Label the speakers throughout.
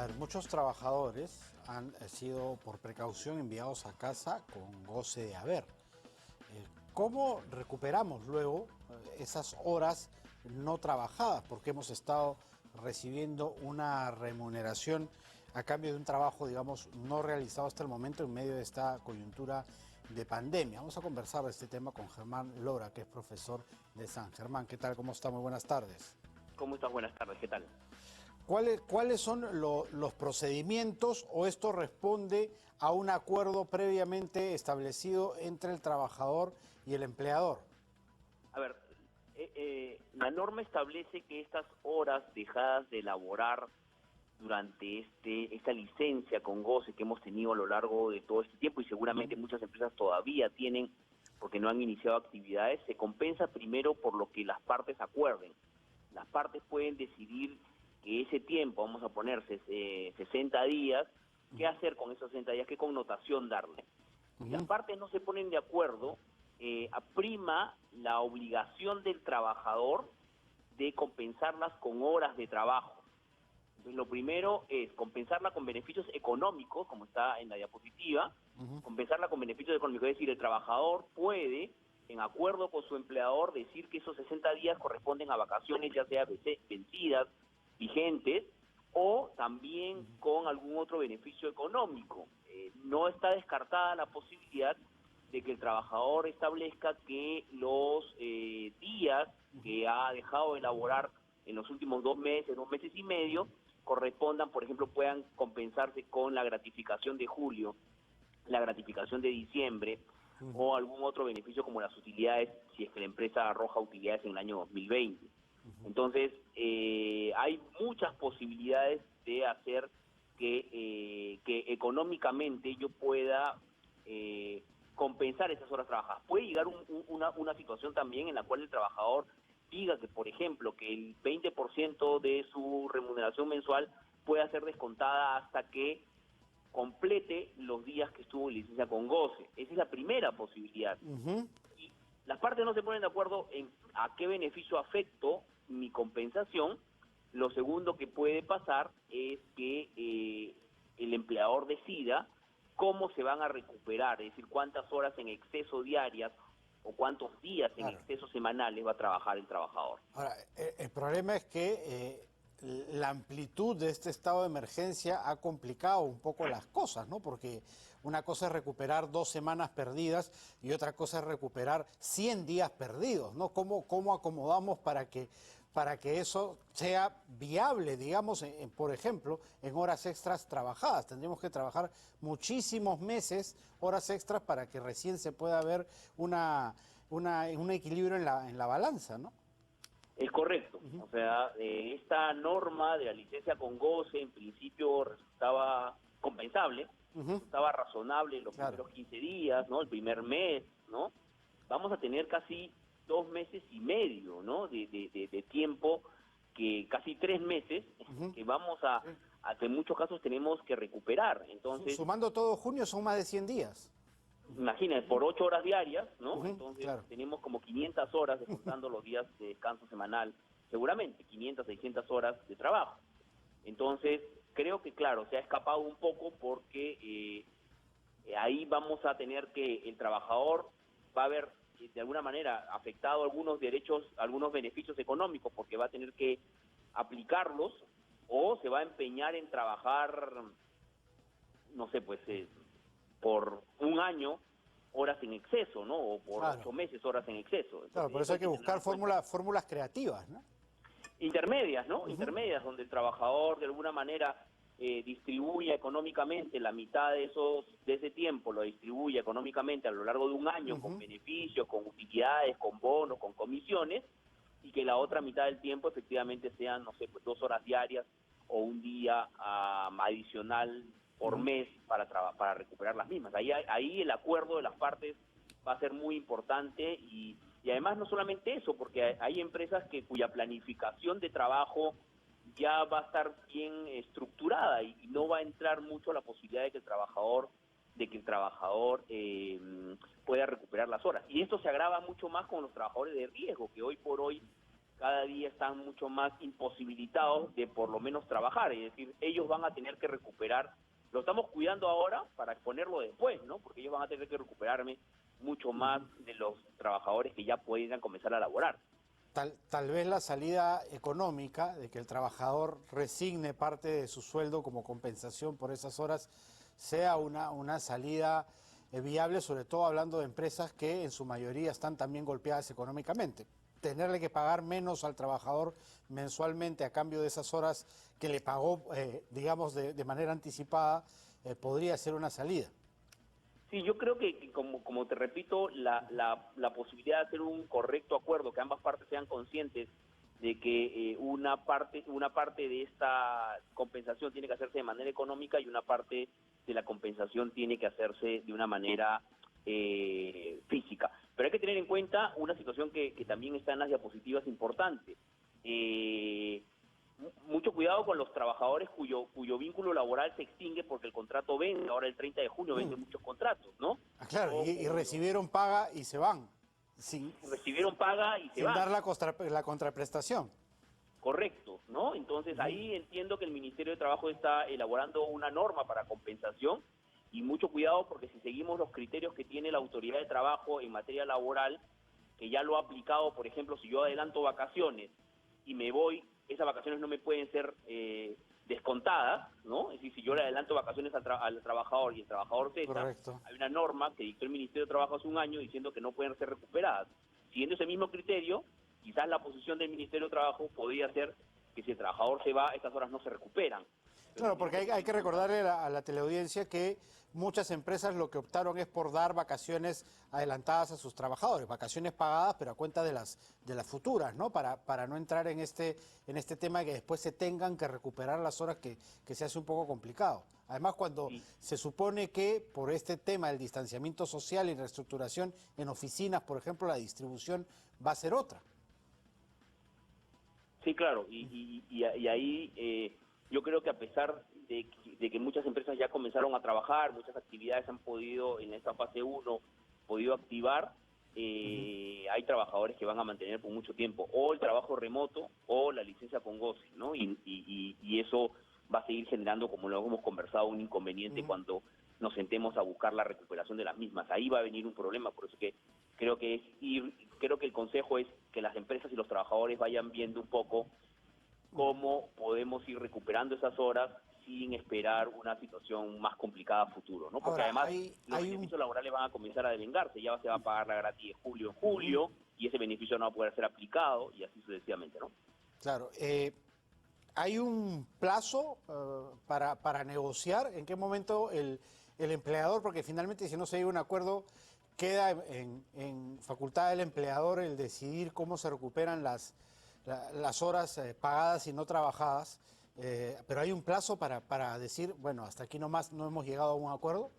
Speaker 1: A ver, muchos trabajadores han sido por precaución enviados a casa con goce de haber. ¿Cómo recuperamos luego esas horas no trabajadas? Porque hemos estado recibiendo una remuneración a cambio de un trabajo, digamos, no realizado hasta el momento en medio de esta coyuntura de pandemia. Vamos a conversar de este tema con Germán Lora, que es profesor de San Germán. ¿Qué tal? ¿Cómo está? Muy buenas tardes.
Speaker 2: ¿Cómo estás? Buenas tardes, ¿qué tal?
Speaker 1: ¿Cuáles son los procedimientos o esto responde a un acuerdo previamente establecido entre el trabajador y el empleador?
Speaker 2: A ver, la norma establece que estas horas dejadas de elaborar durante esta licencia con goce que hemos tenido a lo largo de todo este tiempo y seguramente muchas empresas todavía tienen porque no han iniciado actividades, se compensa primero por lo que las partes acuerden. Las partes pueden decidir que ese tiempo, vamos a ponerse 60 días, ¿qué hacer con esos 60 días? ¿Qué connotación darle? Si las partes no se ponen de acuerdo, aprima la obligación del trabajador de compensarlas con horas de trabajo. Entonces, lo primero es compensarla con beneficios económicos, como está en la diapositiva, compensarla con beneficios económicos, es decir, el trabajador puede, en acuerdo con su empleador, decir que esos 60 días corresponden a vacaciones, ya sea vencidas, vigentes, o también con algún otro beneficio económico. No está descartada la posibilidad de que el trabajador establezca que los días que ha dejado de elaborar en los últimos 2 meses y medio, correspondan, por ejemplo, puedan compensarse con la gratificación de julio, la gratificación de diciembre, o algún otro beneficio como las utilidades, si es que la empresa arroja utilidades en el año 2020. Entonces, hay muchas posibilidades de hacer que económicamente yo pueda compensar esas horas trabajadas. Puede llegar una situación también en la cual el trabajador diga que, por ejemplo, que el 20% de su remuneración mensual pueda ser descontada hasta que complete los días que estuvo en licencia con goce. Esa es la primera posibilidad. Y las partes no se ponen de acuerdo en a qué beneficio afecto mi compensación. Lo segundo que puede pasar es que el empleador decida cómo se van a recuperar, es decir, cuántas horas en exceso diarias o cuántos días en exceso semanales va a trabajar el trabajador.
Speaker 1: Ahora, el problema es que la amplitud de este estado de emergencia ha complicado un poco las cosas, ¿no? Porque una cosa es recuperar 2 semanas perdidas y otra cosa es recuperar 100 días perdidos, ¿no? ¿Cómo acomodamos para que eso sea viable, digamos, por ejemplo, en horas extras trabajadas? Tendríamos que trabajar muchísimos meses, horas extras, para que recién se pueda ver un equilibrio en la balanza, ¿no?
Speaker 2: Es correcto. O sea, esta norma de la licencia con goce en principio resultaba compensable, resultaba razonable en los primeros 15 días, ¿no? El primer mes, ¿no? Vamos a tener casi 2 meses y medio, ¿no? De tiempo, que casi 3 meses, que vamos a que en muchos casos tenemos que recuperar. Entonces,
Speaker 1: sumando todo junio son más de 100 días.
Speaker 2: Imagínense, por 8 horas diarias, ¿no? Entonces tenemos como 500 horas, descontando los días de descanso semanal, seguramente 500, 600 horas de trabajo. Entonces, creo que, claro, se ha escapado un poco porque ahí vamos a tener que el trabajador va a ver, de alguna manera, afectado algunos derechos, algunos beneficios económicos, porque va a tener que aplicarlos, o se va a empeñar en trabajar, no sé, pues por 1 año horas en exceso, ¿no? O por 8 meses horas en exceso. Entonces,
Speaker 1: claro, por eso hay que buscar fórmulas creativas, ¿no?
Speaker 2: Intermedias, ¿no? Intermedias, donde el trabajador de alguna manera distribuya económicamente la mitad de ese tiempo, lo distribuye económicamente a lo largo de 1 año con beneficios, con utilidades, con bonos, con comisiones, y que la otra mitad del tiempo efectivamente sean, no sé, pues 2 horas diarias o 1 día adicional por mes para recuperar las mismas. Ahí el acuerdo de las partes va a ser muy importante y además no solamente eso, porque hay empresas cuya planificación de trabajo ya va a estar bien estructurada y no va a entrar mucho la posibilidad de que el trabajador pueda recuperar las horas. Y esto se agrava mucho más con los trabajadores de riesgo, que hoy por hoy cada día están mucho más imposibilitados de por lo menos trabajar, es decir, ellos van a tener que recuperar, lo estamos cuidando ahora para exponerlo después, ¿no? Porque ellos van a tener que recuperarme mucho más de los trabajadores que ya puedan comenzar a laborar.
Speaker 1: Tal vez la salida económica de que el trabajador resigne parte de su sueldo como compensación por esas horas sea una salida viable, sobre todo hablando de empresas que en su mayoría están también golpeadas económicamente. Tenerle que pagar menos al trabajador mensualmente a cambio de esas horas que le pagó, digamos, de manera anticipada, podría ser una salida.
Speaker 2: Sí, yo creo que como te repito, la posibilidad de hacer un correcto acuerdo, que ambas partes sean conscientes de que una parte de esta compensación tiene que hacerse de manera económica y una parte de la compensación tiene que hacerse de una manera física. Pero hay que tener en cuenta una situación que también está en las diapositivas importante. Mucho cuidado con los trabajadores cuyo vínculo laboral se extingue porque el contrato vence, ahora el 30 de junio vence muchos contratos, ¿no?
Speaker 1: Ah, claro, y recibieron paga y se van,
Speaker 2: Recibieron paga y se
Speaker 1: sin
Speaker 2: van.
Speaker 1: dar la contraprestación.
Speaker 2: Correcto, ¿no? Entonces ahí entiendo que el Ministerio de Trabajo está elaborando una norma para compensación y mucho cuidado porque si seguimos los criterios que tiene la Autoridad de Trabajo en materia laboral, que ya lo ha aplicado, por ejemplo, si yo adelanto vacaciones y me voy, esas vacaciones no me pueden ser descontadas, ¿no? Es decir, si yo le adelanto vacaciones al trabajador y el trabajador cesa,
Speaker 1: Correcto.
Speaker 2: hay una norma que dictó el Ministerio de Trabajo hace un año diciendo que no pueden ser recuperadas. Siguiendo ese mismo criterio, quizás la posición del Ministerio de Trabajo podría ser que si el trabajador se va, estas horas no se recuperan.
Speaker 1: Claro, porque hay que recordarle a la teleaudiencia que muchas empresas lo que optaron es por dar vacaciones adelantadas a sus trabajadores, vacaciones pagadas, pero a cuenta de las futuras, ¿no? Para no entrar en este tema de que después se tengan que recuperar las horas que se hace un poco complicado. Además, cuando se supone que por este tema del distanciamiento social y reestructuración en oficinas, por ejemplo, la distribución va a ser otra.
Speaker 2: Sí, claro, y ahí yo creo que a pesar de que muchas empresas ya comenzaron a trabajar, muchas actividades han podido, en esta fase 1, podido activar, hay trabajadores que van a mantener por mucho tiempo o el trabajo remoto o la licencia con goce, ¿no? Y eso va a seguir generando, como lo hemos conversado, un inconveniente cuando nos sentemos a buscar la recuperación de las mismas. Ahí va a venir un problema, por eso que creo que el consejo es que las empresas y los trabajadores vayan viendo un poco cómo podemos ir recuperando esas horas sin esperar una situación más complicada a futuro, ¿no? Porque
Speaker 1: Ahora,
Speaker 2: además los beneficios laborales van a comenzar a devengarse, ya se va a pagar la gratis de julio en julio y ese beneficio no va a poder ser aplicado y así sucesivamente, ¿no?
Speaker 1: Claro, ¿hay un plazo para negociar? ¿En qué momento el empleador, porque finalmente si no se llega a un acuerdo, queda en facultad del empleador el decidir cómo se recuperan las horas pagadas y no trabajadas, pero hay un plazo para decir, bueno, hasta aquí nomás no hemos llegado a un acuerdo?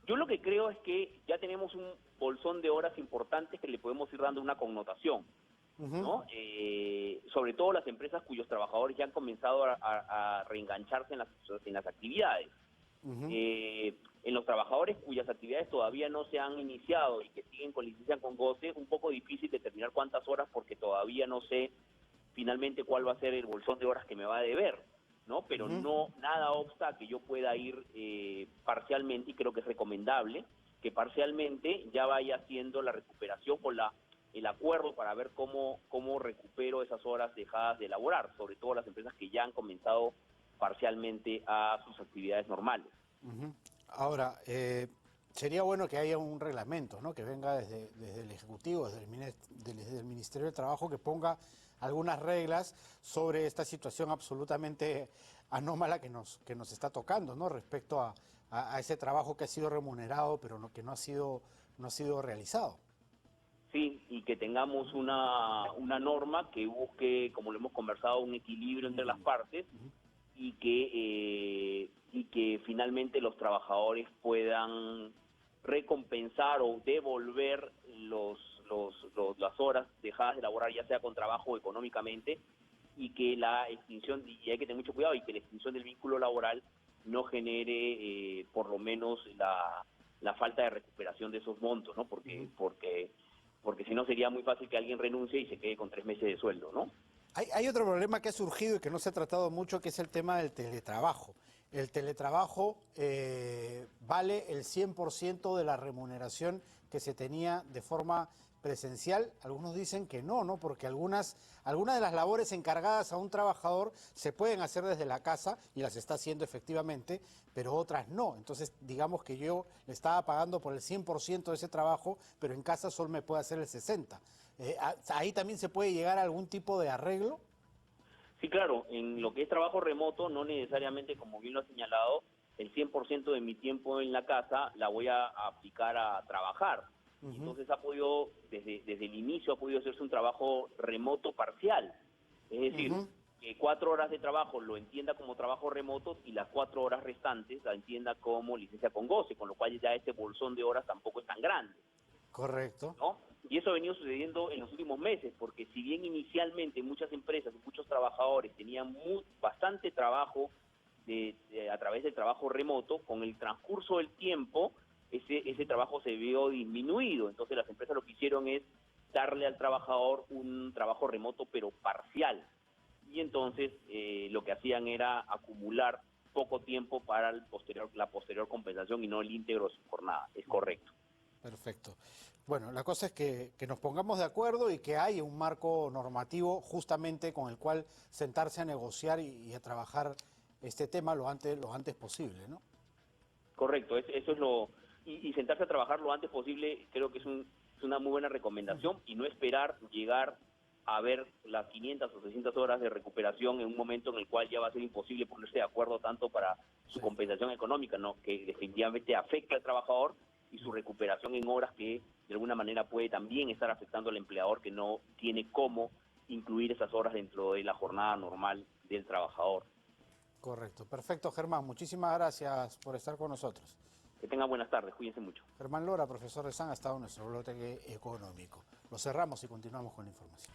Speaker 2: Yo lo que creo es que ya tenemos un bolsón de horas importantes que le podemos ir dando una connotación, ¿no? Sobre todo las empresas cuyos trabajadores ya han comenzado a reengancharse en las actividades. En los trabajadores cuyas actividades todavía no se han iniciado y que siguen con licencia con goce, un poco difícil determinar cuántas horas porque todavía no sé finalmente cuál va a ser el bolsón de horas que me va a deber, ¿no? Pero no, nada obsta a que yo pueda ir parcialmente, y creo que es recomendable que parcialmente ya vaya haciendo la recuperación con el acuerdo para ver cómo recupero esas horas dejadas de laborar, sobre todo las empresas que ya han comenzado parcialmente a sus actividades normales.
Speaker 1: Ahora, sería bueno que haya un reglamento, ¿no? Que venga desde el Ejecutivo, desde el Ministerio de Trabajo, que ponga algunas reglas sobre esta situación absolutamente anómala que nos está tocando, ¿no? Respecto a ese trabajo que ha sido remunerado, pero que no ha sido realizado.
Speaker 2: Sí, y que tengamos una norma que busque, como lo hemos conversado, un equilibrio entre las partes y que finalmente los trabajadores puedan recompensar o devolver las horas dejadas de laborar, ya sea con trabajo o económicamente, y que la extinción, y hay que tener mucho cuidado, y que la extinción del vínculo laboral no genere por lo menos la falta de recuperación de esos montos, ¿no? Porque porque si no sería muy fácil que alguien renuncie y se quede con 3 meses de sueldo, ¿no?
Speaker 1: Hay otro problema que ha surgido y que no se ha tratado mucho, que es el tema del teletrabajo. El teletrabajo vale el 100% de la remuneración que se tenía de forma presencial. Algunos dicen que no, ¿no? Porque algunas de las labores encargadas a un trabajador se pueden hacer desde la casa y las está haciendo efectivamente, pero otras no. Entonces, digamos que yo le estaba pagando por el 100% de ese trabajo, pero en casa solo me puede hacer el 60%. ¿Ahí también se puede llegar a algún tipo de arreglo?
Speaker 2: Sí, claro, en lo que es trabajo remoto, no necesariamente, como bien lo ha señalado, el 100% de mi tiempo en la casa la voy a aplicar a trabajar.
Speaker 1: Ujú,
Speaker 2: Entonces ha podido, desde el inicio ha podido hacerse un trabajo remoto parcial. Es decir,
Speaker 1: ujú.
Speaker 2: que 4 horas de trabajo lo entienda como trabajo remoto y las 4 horas restantes la entienda como licencia con goce, con lo cual ya este bolsón de horas tampoco es tan grande,
Speaker 1: Correcto.
Speaker 2: ¿no? Y eso ha venido sucediendo en los últimos meses, porque si bien inicialmente muchas empresas y muchos trabajadores tenían bastante trabajo a través del trabajo remoto, con el transcurso del tiempo ese trabajo se vio disminuido. Entonces las empresas lo que hicieron es darle al trabajador un trabajo remoto pero parcial. Y entonces lo que hacían era acumular poco tiempo para la posterior compensación y no el íntegro de su jornada. Es correcto.
Speaker 1: Perfecto. Bueno, la cosa es que nos pongamos de acuerdo y que haya un marco normativo justamente con el cual sentarse a negociar y a trabajar este tema lo antes posible, ¿no?
Speaker 2: Correcto, eso es lo... Y sentarse a trabajar lo antes posible creo que es una muy buena recomendación y no esperar llegar a ver las 500 o 600 horas de recuperación en un momento en el cual ya va a ser imposible ponerse de acuerdo tanto para su
Speaker 1: Sí,
Speaker 2: compensación económica, ¿no? Que definitivamente afecta al trabajador y su recuperación en horas que de alguna manera puede también estar afectando al empleador que no tiene cómo incluir esas horas dentro de la jornada normal del trabajador.
Speaker 1: correcto. Perfecto, Germán. Muchísimas gracias por estar con nosotros.
Speaker 2: Que tengan buenas tardes, cuídense mucho.
Speaker 1: Germán Lora, profesor de SAN, ha estado en nuestro bloque económico. Lo cerramos y continuamos con la información.